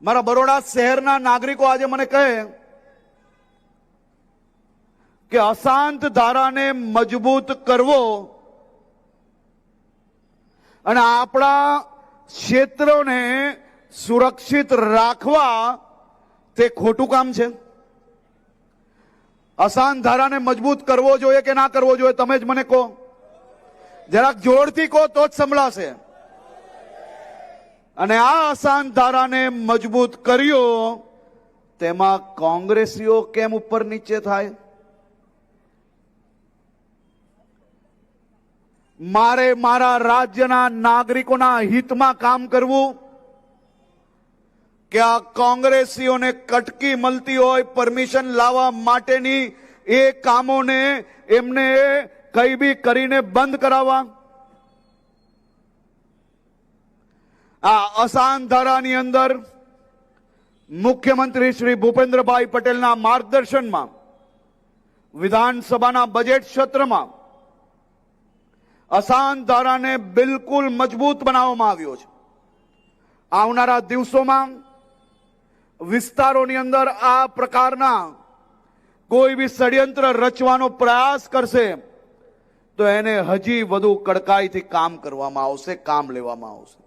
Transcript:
મારા બરોડા શહેરના નાગરિકો આજે મને કહે કે અશાંત ધારાને મજબૂત કરવો અને આપણા ક્ષેત્રોને સુરક્ષિત રાખવા તે ખોટું કામ છે। અશાંત ધારાને મજબૂત કરવો જોઈએ કે ના કરવો જોઈએ, તમે જ મને કહો, જરાક જોરથી કહો તો જ સંભળાશે। અને આ અશાંત ધારાને મજબૂત કર્યો તેમાં કોંગ્રેસીઓ કેમ ઉપર નીચે થાય? મારે મારા રાજ્યના નાગરિકોના હિતમાં કામ કરવું કે આ કોંગ્રેસીઓને કટકી મળતી હોય પરમિશન લાવવા માટેની એ કામોને એમને કઈ બી કરીને બંધ કરાવવા? આ અશાંત ધારાની અંદર મુખ્યમંત્રી શ્રી ભૂપેન્દ્રભાઈ પટેલના માર્ગદર્શનમાં વિધાનસભાના બજેટ સત્રમાં અશાંત ધારાને બિલકુલ મજબૂત બનાવવામાં આવ્યો છે। આવનારા દિવસોમાં વિસ્તારોની અંદર આ પ્રકારના કોઈ બી ષડયંત્ર રચવાનો પ્રયાસ કરશે તો એને હજી વધુ કડકાઈથી કામ કરવામાં આવશે, કામ લેવામાં આવશે।